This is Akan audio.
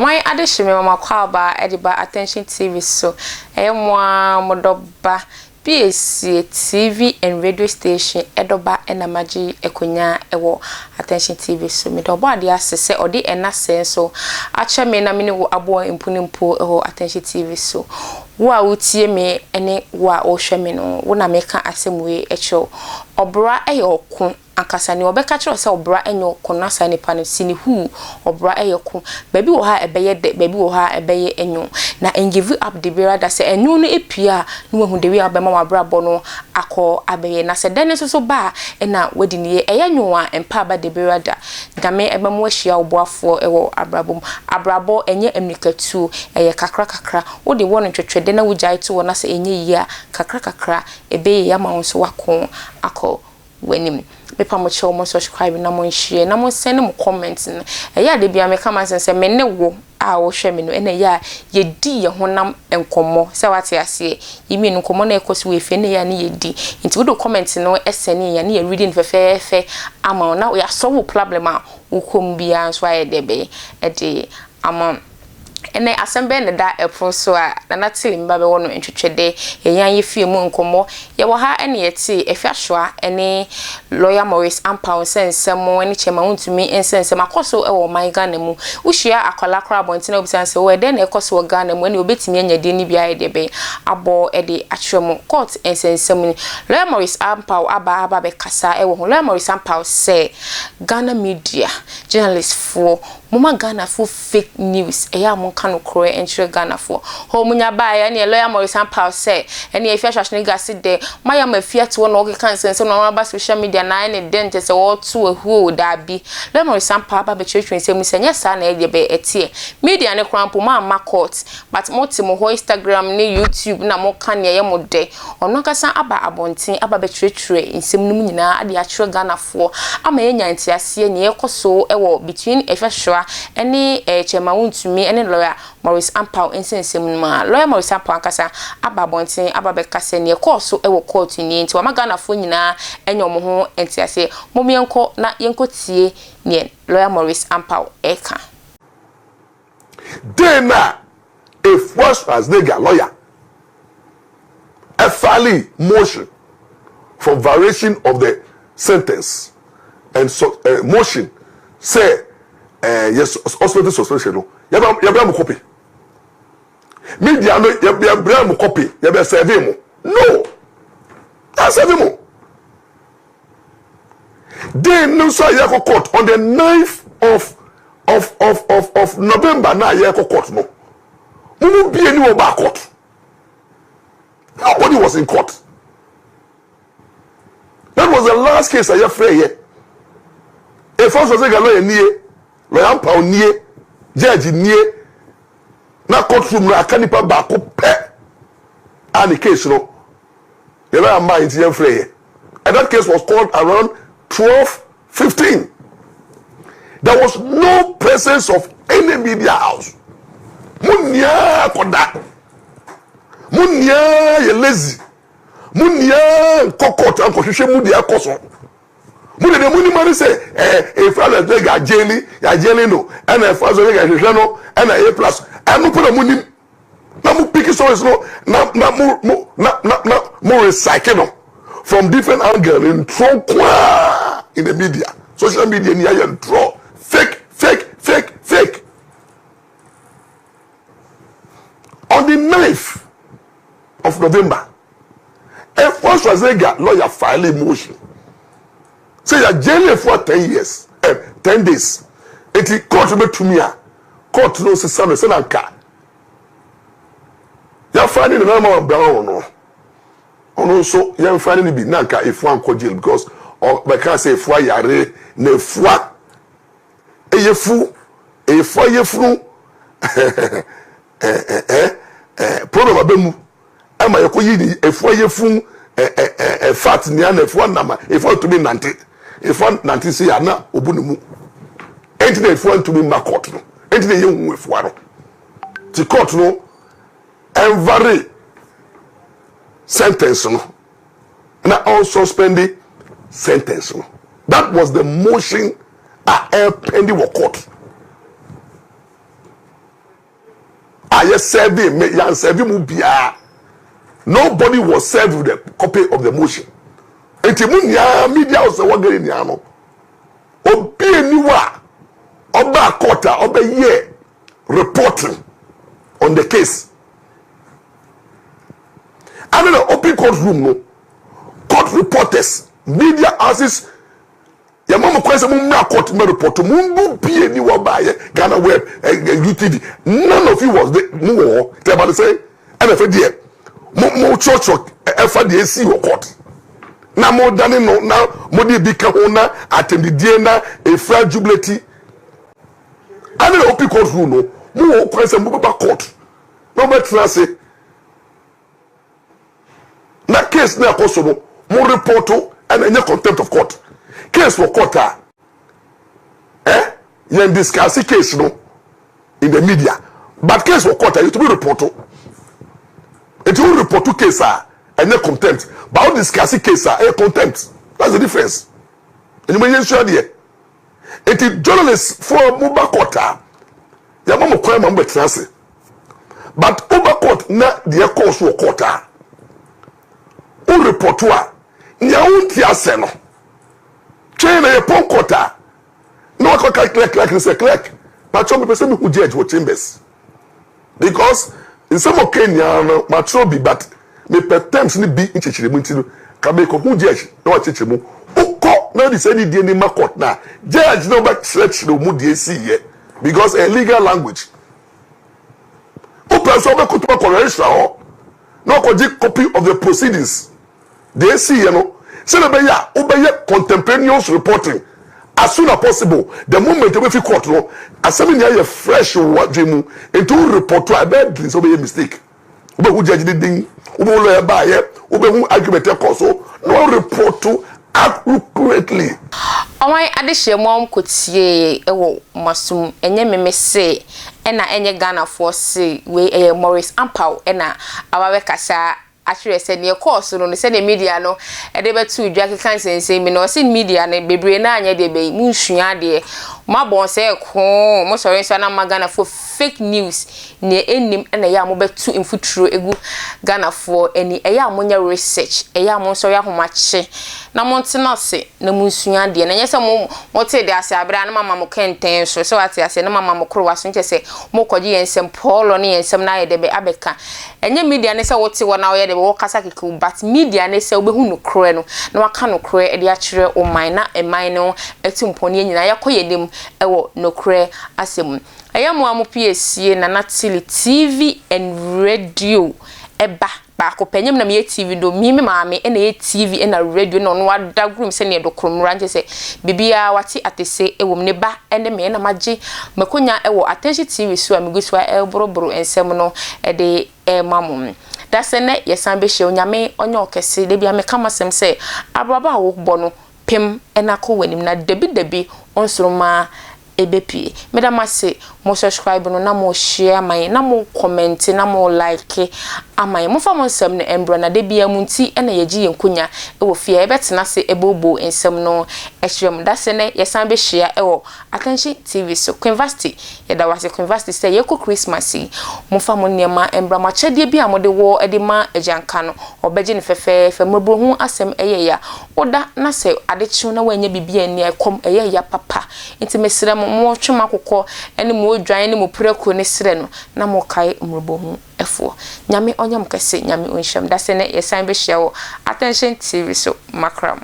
my addition, Mama Kwaba, Ediba Attention TV. So, Modoba, BSC TV and radio station, Edoba and Amaji, Ekonya, Ewo, Attention TV. So, Midoba, the assessor or the NSA. So, Acha me na mini wo abo impunimpo, Attention TV. So, wa utie me, ene wa o sheme no, wona meka asemwe echo, obra eyokun. Ankasa ni obeka kire se obra enyo konasa ni pa no sini hu obra eyoko baby wo ha ebeye de baby wo ha ebeye enyo na give up the bear that say enyo no epia no wahu de wi abema wabra bo no akọ abeye na se den so ba na wadi ni eyenyo a empa ba de bear da dame ebem wahia oboafo ewo abrabo enye emnikatu eye kakra wo de won twetwede na wugya ito wo na se enye yia kakra ebeye ya ma won so wako akọ wenim mepa mo che mo subscribe na mo share na mo send mo comment ya de bia me kama sense me ne wo a wo hwe me no ene ya ye di ye honam enkomo se wate ase yimi no komo na ekosi we fe ne ya ne ye di nti wo do comment no esene ya ne ye reading fe ama na ya solve problem a wo kom bia so aye de be e de ama ene asembe ne da epon so a na tili mba be wono entwetwede yenyan ye fie mu nkomo ye wo ha ene yeti Afia Schwar ene lawyer Maurice Ampaw sensemo ene chema untumi ensensem akoso e wo man Ghana mu uhia akola kra bontina obisanse wo de na ekoso Ghana mu ene obetimi anyade ni bia de be abo e de atwemo court ensensem ni lawyer Maurice Ampaw aba be kasa e wo lawyer Maurice Ampaw say Ghana media journalists for Mama Ghana for fake news eya mon kanu kro enchire Ghana for ho munya ba ya ne lawyer Maurice Ampaw say ene Afia Schwar ne gase de maya mafia to no okay kan sense no ba social media na ne dente se wo to ehu da bi lawyer Maurice Ampaw ba be church nsem senye sa na e be etie media ne krampo ma court but motimo ho Instagram ne YouTube na mo kan ye mo de ono kasa aba abontin aba be church nsem no nyina ade a chire Ghana for ama enya ntiase ne ekoso ewo between Afia Schwar any chema untumi any lawyer Maurice Ampaw ensensem ma lawyer Maurice Ampaw ankasa aba bonten aba be kase ne course e wo court ni nti wa magana fo nyina enyo mo ho entiase momienko na yenko tie ne lawyer Maurice Ampaw eka Dena a first as nigga lawyer a filing motion for variation of the sentence and so motion say yes hospital suspension no ya bra mo copy media no ya bra mo copy ya be serve mo no that's serve mo then no so ya court on the 9th of November na ya court no mu bi eni wo ba court nobody was in court. That was the last case I have here. A first was a lawyer near lawyer Ampaw near judge near na courtroom na kanipa ba ko pe and the case no the lawyer mind here free and that case was called around 12:15. There was no presence of any media house. Munya koda munya ye lazy munya kokot an ko hwehwe mu de akoso mu de mu ni mari say if ala de ga jeli no and if aso ga hwehwe no and a plus anu put mu ni na mu pick stories no na recycle no from different angle in throw in the media social media ni ya draw fake on the 9th of November. A first was a lawyer filing motion. Say you're jailing for 10 years, 10 days. It court me to me. Court knows his son is an anchor. You're finding the number of brown no. Also, you're finding the binanka if one could jail because or I can't say for yare ne foi. A fool, a foyer flu. Problem abemu. Ama yakoyi ni efo yefun fat ni ana efo nama efo to be 90 efo 90 se ana obunimu enti na efo to be court no enti na yehu efo aro ti court no vary sentence no na also suspending sentence no. That was the motion pending court yes serving me yan serving mu bia. Nobody was served with a copy of the motion. Enti mu nya media house wa gari nya no. Obi eniwa oba court oba ye reporting on the case. I mean, open courtroom no. Court reporters, media houses. Ya mama kwese mu na court me report mu bi eniwa ba ye Ghana Web UTV. None of you was there. Mu tell about say NFA there. Mo church efa de esi wo court na mo dane no na mo de bi ka ho na atendidie na efra jubility ani na open court room no mo kwese mo ba court no be trase na case na akoso no mo report and any contempt of court case for court you discuss the case no in the media but case for court you to be report. It will report to case and no contempt. But all discussing case a contempt. That's the difference. And you may sure there. It is journalists for mobile court. Ya mama kwa mama transe. But over court na the course for court. O report to nya unti aseno. Chain na pon court. No ko clerk. But some people say me who judge for chambers. Because in some occasion, matrobi, but me per times ni be in chichiremunti ka be ko hu judge no chichiremu ukọ na di say di ni court na judge no ba church no mu di esi ye because a legal language o person be kutuba correction ho no ko di copy of the proceedings the esi ye no say na be ya o be ye contemporaneous reporting as soon as possible. The moment we fit court no asemi ni aye fresh wadwemu into report to abed so be mistake we who judge the thing we lawyer ba ye we who argument cause so no report to accurately. Omai adehye mom kotie ewo masum enye memese ena enye Ghana force we Maurice Ampaw ena awawe kasa actually said near course no say the media no e dey betu dwa kan sense me no say media na bebre na anya dey be munsua de ma bon say ko mo sorry so na magana for fake news ne enim na ya mo betu infuturo egu Ghana for eni e ya mo nya research e ya mo so ya homache na mo ntena se na munsua de na nyese mo te de ase abra na mama mo kenten so ate ase na mama mo kro waso nche se mo koji yensem polo ne yensem na ye de be abeka enye media ne se wote wona wo ye de wo kasa keke but media ne se obehu no kro no na waka no kro e de a kire o man na e man no etimponi nyina yakoyedem ewo no kro asem ayamo amu PSC na natili TV and radio eba baako panyem na me TV do mi maame na ye TV na radio no no wada group se ne do kromra nje se bibia wati atese ewom ne ba ene me na magi makonya ewo attention TV so amiguswa elboroboro ensem no de mamum that's ne yesan be hye onyame onye okese de bia me kama sem se abraba wo bo no pem na ko wanim na debi onsoroma ebepi medama se mo subscribe no na mo share my na mo comment na mo like amai mo fa mo nsem no embro na de bia munti na yeji yenkunya ewo fie ebetena se ebobo nsem no ehwem da se ne yesan be share ewo Attention TV so University ye da wase University say ye ko Christmas mo fa mo niema embra ma chede bia mo de wo ede ma ejanka no obeje ne fefe mobro hu asem eyeya oda na se adechi na wanya bibia ni ekom eyeya papa nti mesira mo twema kokọ ene mo dwan ne mo preko ne sire no na mo kai mrobo hu efo nyame onyam kase nyame onhyam da se ne yesan be hye wo Attention TV so makram